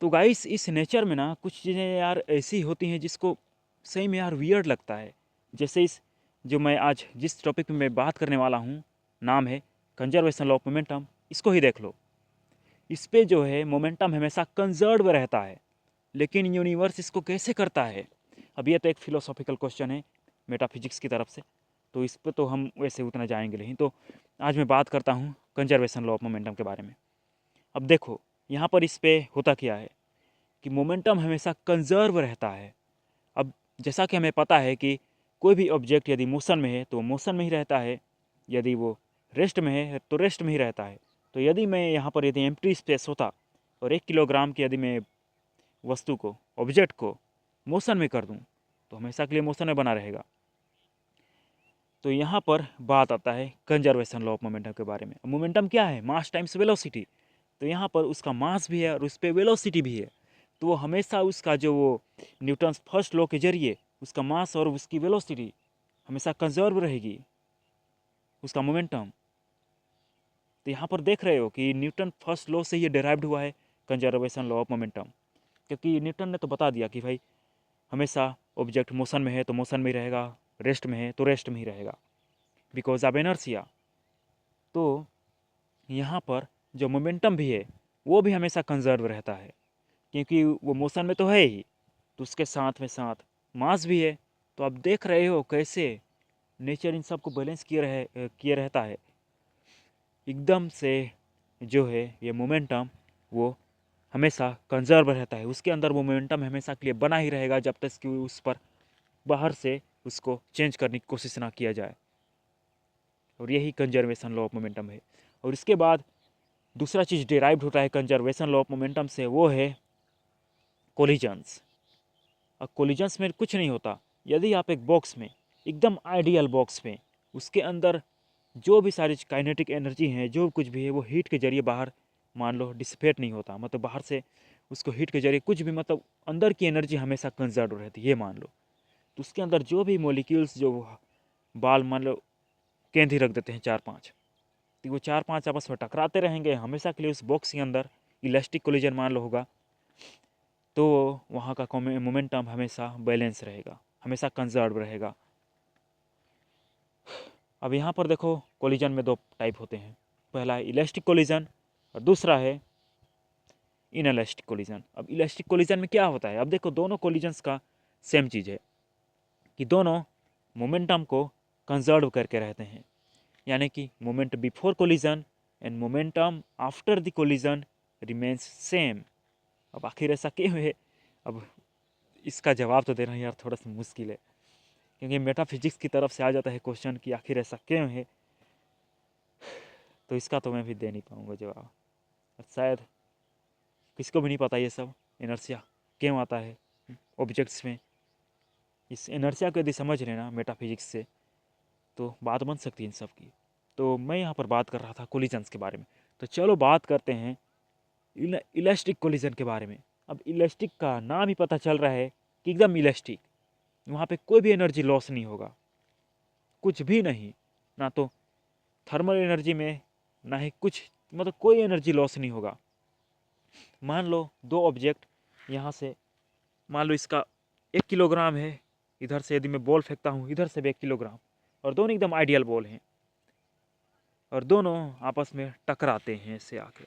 तो गाइस इस नेचर में ना कुछ चीज़ें यार ऐसी होती हैं जिसको सही में यार वियर्ड लगता है। जैसे इस जो मैं आज जिस टॉपिक में मैं बात करने वाला हूँ, नाम है कंजर्वेशन लॉ ऑफ मोमेंटम। इसको ही देख लो। इस पे जो है मोमेंटम हमेशा कंजर्व रहता है, लेकिन यूनिवर्स इसको कैसे करता है? अब ये तो एक फिलोसॉफिकल क्वेश्चन है मेटाफिजिक्स की तरफ से, तो इस पे तो हम वैसे उतना जाएंगे नहीं। तो आज मैं बात करता हूँ कंजर्वेशन लॉ ऑफ मोमेंटम के बारे में। अब देखो यहाँ पर इस पे होता क्या है कि मोमेंटम हमेशा कंजर्व रहता है। अब जैसा कि हमें पता है कि कोई भी ऑब्जेक्ट यदि मोशन में है तो मोशन में ही रहता है, यदि वो रेस्ट में है तो रेस्ट में ही रहता है। तो यदि मैं यहाँ पर यदि एम्प्टी स्पेस होता और 1 किलोग्राम की यदि मैं वस्तु को, ऑब्जेक्ट को मोशन में कर दूँ तो हमेशा के लिए मोशन में बना रहेगा। तो यहाँ पर बात आता है कंजर्वेशन लॉ ऑफ मोमेंटम के बारे में। मोमेंटम क्या है? मास टाइम्स वेलोसिटी। तो यहाँ पर उसका मास भी है और उस पर वेलोसिटी भी है। तो वो हमेशा उसका जो वो न्यूटन फर्स्ट लॉ के जरिए उसका मास और उसकी वेलोसिटी हमेशा कंजर्व रहेगी, उसका मोमेंटम। तो यहाँ पर देख रहे हो कि न्यूटन फर्स्ट लॉ से ये डिराइव्ड हुआ है कंजर्वेशन लॉ ऑफ मोमेंटम, क्योंकि न्यूटन ने तो बता दिया कि भाई हमेशा ऑब्जेक्ट मोशन में है तो मोशन में ही रहेगा, रेस्ट में है तो रेस्ट में ही रहेगा, बिकॉज ऑफ इनर्शिया। तो यहाँ पर जो मोमेंटम भी है वो भी हमेशा कंजर्व रहता है, क्योंकि वो मोशन में तो है ही, तो उसके साथ में साथ मास भी है। तो आप देख रहे हो कैसे नेचर इन सब को बैलेंस किए रहता है एकदम से। जो है ये मोमेंटम वो हमेशा कंजर्व रहता है, उसके अंदर वो मोमेंटम हमेशा के लिए बना ही रहेगा जब तक कि उस पर बाहर से उसको चेंज करने की कोशिश ना किया जाए। और यही कंजर्वेशन लॉ ऑफ मोमेंटम है। और इसके बाद दूसरा चीज़ डिराइव्ड होता है कंजर्वेशन लॉ ऑफ मोमेंटम से, वो है कोलिजन्स। और कोलिजन्स में कुछ नहीं होता। यदि आप एक बॉक्स में, एकदम आइडियल बॉक्स में, उसके अंदर जो भी सारी काइनेटिक एनर्जी है, जो कुछ भी है, वो हीट के जरिए बाहर मान लो डिसिपेट नहीं होता, मतलब बाहर से उसको हीट के जरिए कुछ भी, मतलब अंदर की एनर्जी हमेशा कंजर्व रहती है, ये मान लो। तो उसके अंदर जो भी मोलिक्यूल्स, जो बाल मान लो केंद्र रख देते हैं 4-5, तो वो 4-5 आपस में टकराते रहेंगे हमेशा के लिए उस बॉक्स के अंदर। इलास्टिक कोलिजन मान लो होगा, तो वहाँ का मोमेंटम हमेशा बैलेंस रहेगा, हमेशा कंजर्व रहेगा। अब यहाँ पर देखो कोलिजन में 2 टाइप होते हैं। पहला है इलास्टिक कोलिजन और दूसरा है इनइलास्टिक कोलिजन। अब इलास्टिक कोलिजन में क्या होता है? अब देखो दोनों कोलिजन्स का सेम चीज़ है कि दोनों मोमेंटम को कंजर्व करके रहते हैं, यानी कि moment before collision and momentum after the collision remains same. अब आखिर ऐसा क्यों है? अब इसका जवाब तो देना यार थोड़ा सा मुश्किल है, क्योंकि मेटाफिजिक्स की तरफ से आ जाता है क्वेश्चन कि आखिर ऐसा क्यों है। तो इसका तो मैं भी दे नहीं पाऊँगा जवाब, और शायद किसको भी नहीं पता ये सब इनर्शिया क्यों आता है ऑब्जेक्ट्स में। इस इनर्शिया को यदि समझ लेना मेटाफिजिक्स से तो बात बन सकती है इन सब की। तो मैं यहाँ पर बात कर रहा था कोलिजन्स के बारे में। तो चलो बात करते हैं इलास्टिक कोलिजन के बारे में। अब इलास्टिक का नाम ही पता चल रहा है कि एकदम इलास्टिक, वहाँ पे कोई भी एनर्जी लॉस नहीं होगा, कुछ भी नहीं, ना तो थर्मल एनर्जी में, ना ही कुछ, मतलब कोई एनर्जी लॉस नहीं होगा। मान लो 2 ऑब्जेक्ट यहाँ से, मान लो इसका 1 किलोग्राम है, इधर से यदि मैं बॉल फेंकता हूँ इधर से भी 1 किलोग्राम, और दोनों एकदम आइडियल बॉल हैं और दोनों आपस में टकराते हैं ऐसे आके,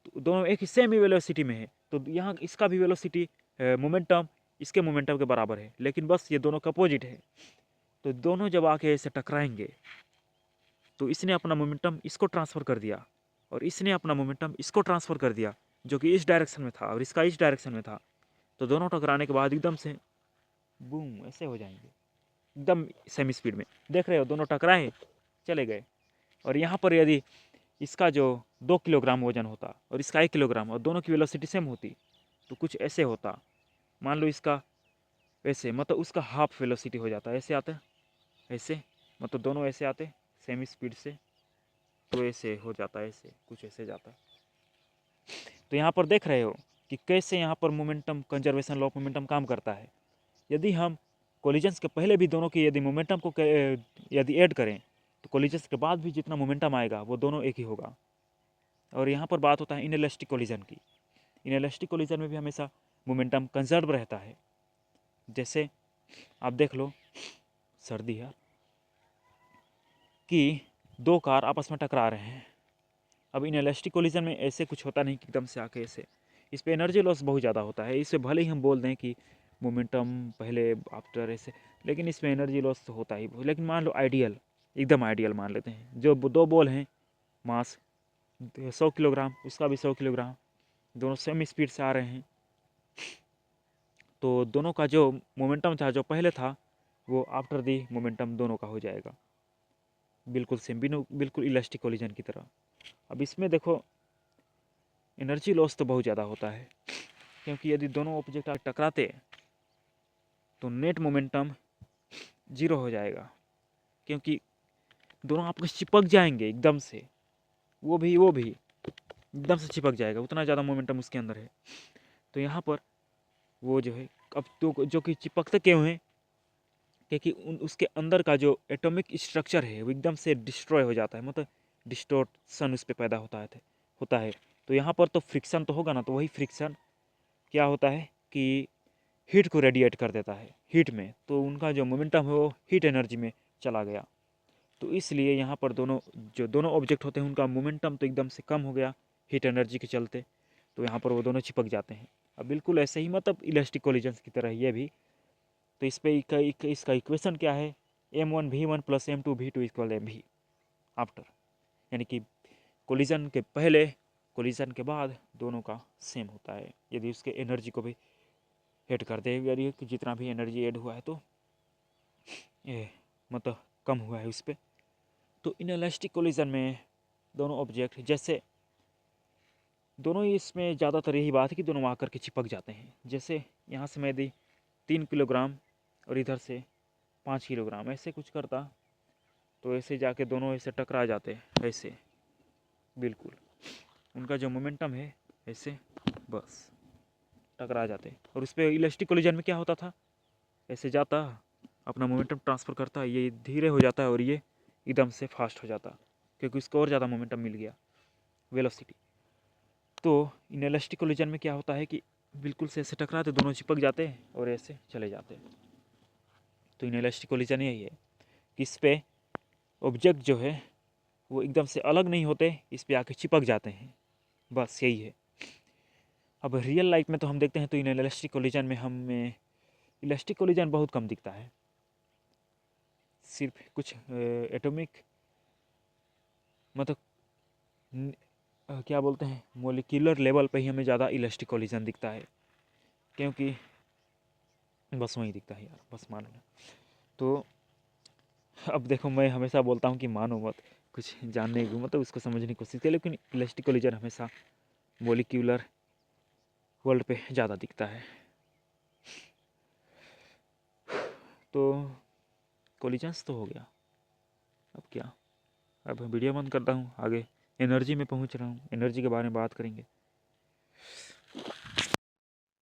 तो दोनों एक ही सेम ही वेलोसिटी में है। तो यहाँ इसका भी वेलोसिटी मोमेंटम इसके मोमेंटम के बराबर है, लेकिन बस ये दोनों का अपोजिट है। तो दोनों जब आके ऐसे टकराएंगे तो इसने अपना मोमेंटम इसको ट्रांसफ़र कर दिया और इसने अपना मोमेंटम इसको ट्रांसफ़र कर दिया, जो कि इस डायरेक्शन में था और इसका इस डायरेक्शन में था। तो दोनों टकराने के बाद एकदम से बूम ऐसे हो जाएंगे, एकदम सेमी स्पीड में। देख रहे हो दोनों टकराए चले गए। और यहाँ पर यदि इसका जो 2 किलोग्राम वजन होता और इसका 1 किलोग्राम और दोनों की वेलोसिटी सेम होती तो कुछ ऐसे होता। मान लो इसका ऐसे, मतलब उसका हाफ वेलोसिटी हो जाता, ऐसे आता ऐसे, मतलब दोनों ऐसे आते सेम स्पीड से, तो ऐसे हो जाता, ऐसे कुछ ऐसे जाता। तो यहाँ पर देख रहे हो कि कैसे यहाँ पर momentum conservation law of momentum काम करता है। यदि हम कोलिजन्स के पहले भी दोनों की यदि मोमेंटम को यदि ऐड करें तो कोलिजन्स के बाद भी जितना मोमेंटम आएगा वो दोनों एक ही होगा। और यहाँ पर बात होता है इनइलास्टिक कोलिजन की। इनएलास्टिक कोलिजन में भी हमेशा मोमेंटम कंजर्व रहता है। जैसे आप देख लो, सर्दी है कि दो कार आपस में टकरा रहे हैं। अब इनएलास्टिक कोलिजन में ऐसे कुछ होता नहीं कि एकदम से आके ऐसे, इस पर एनर्जी लॉस बहुत ज़्यादा होता है। इससे भले ही हम बोल दें कि मोमेंटम पहले आफ्टर ऐसे, लेकिन इसमें एनर्जी लॉस तो होता ही। लेकिन मान लो आइडियल, एकदम आइडियल मान लेते हैं, जो दो बॉल हैं, मास 100 किलोग्राम, उसका भी 100 किलोग्राम, दोनों सेम स्पीड से आ रहे हैं, तो दोनों का जो मोमेंटम था जो पहले था वो आफ्टर दी मोमेंटम दोनों का हो जाएगा बिल्कुल सेम, बिल्कुल इलास्टिक कोलिजन की तरह। अब इसमें देखो एनर्जी लॉस तो बहुत ज़्यादा होता है, क्योंकि यदि दोनों ऑब्जेक्ट टकराते तो नेट मोमेंटम जीरो हो जाएगा, क्योंकि दोनों आपस में चिपक जाएंगे एकदम से, वो भी एकदम से चिपक जाएगा, उतना ज़्यादा मोमेंटम उसके अंदर है। तो यहाँ पर वो जो है, अब तो जो कि चिपकते क्यों हैं, क्योंकि उसके अंदर का जो एटॉमिक स्ट्रक्चर है वो एकदम से डिस्ट्रॉय हो जाता है, मतलब डिस्टॉर्शन उस पर पैदा होता है। तो यहाँ पर तो फ्रिक्शन तो होगा ना, तो वही फ्रिक्शन क्या होता है कि हीट को रेडिएट कर देता है हीट में, तो उनका जो मोमेंटम है वो हीट एनर्जी में चला गया। तो इसलिए यहाँ पर दोनों ऑब्जेक्ट होते हैं उनका मोमेंटम तो एकदम से कम हो गया हीट एनर्जी के चलते, तो यहाँ पर वो दोनों चिपक जाते हैं। अब बिल्कुल ऐसे ही, मतलब इलास्टिक कोलिजन की तरह ये भी। तो इस पर इसका इक्वेशन क्या है, m1v1 + m2v2 = mv आफ्टर, यानी कि कोलिजन के पहले कोलिजन के बाद दोनों का सेम होता है। यदि उसके एनर्जी को भी ऐड कर दे, यानी कि जितना भी एनर्जी ऐड हुआ है तो ये मतलब कम हुआ है उस पर। तो इनएलास्टिक कोलिजन में दोनों ऑब्जेक्ट जैसे दोनों ही, इसमें ज़्यादातर यही बात है कि दोनों आकर के चिपक जाते हैं। जैसे यहाँ से मैं यदि 3 किलोग्राम और इधर से 5 किलोग्राम ऐसे कुछ करता, तो ऐसे जाके दोनों ऐसे टकरा जाते हैं, ऐसे बिल्कुल उनका जो मोमेंटम है ऐसे बस टकरा जाते। और उस पर इलास्टिक कोलिजन में क्या होता था, ऐसे जाता, अपना मोमेंटम ट्रांसफ़र करता, ये धीरे हो जाता है और ये एकदम से फास्ट हो जाता, क्योंकि उसको और ज़्यादा मोमेंटम मिल गया, वेलोसिटी। तो इनएलास्टिक कोलिजन में क्या होता है कि बिल्कुल से ऐसे टकराते, दोनों चिपक जाते हैं और ऐसे चले जाते हैं। तो इनएलास्टिक कोलिजन यही है कि इस पे ऑब्जेक्ट जो है वो एकदम से अलग नहीं होते, इस पे आके चिपक जाते हैं, बस यही है। अब रियल लाइफ में तो हम देखते हैं तो इनएलास्टिक कोलिजन में हमें इलास्टिक कोलिजन बहुत कम दिखता है, सिर्फ कुछ एटॉमिक, मतलब क्या बोलते हैं, मोलिकुलर लेवल पे ही हमें ज़्यादा इलास्टिक कोलिजन दिखता है, क्योंकि बस वही दिखता है यार, बस मान लो। तो अब देखो, मैं हमेशा बोलता हूँ कि मानो मत, कुछ जानने को मतलब उसको समझने की कोशिश करें, लेकिन इलास्टिक कोलिजन हमेशा मोलिकुलर वर्ल्ड पे ज़्यादा दिखता है। तो कोलिजन्स तो हो गया, अब क्या, अब वीडियो बंद करता हूँ, आगे एनर्जी में पहुँच रहा हूँ, एनर्जी के बारे में बात करेंगे।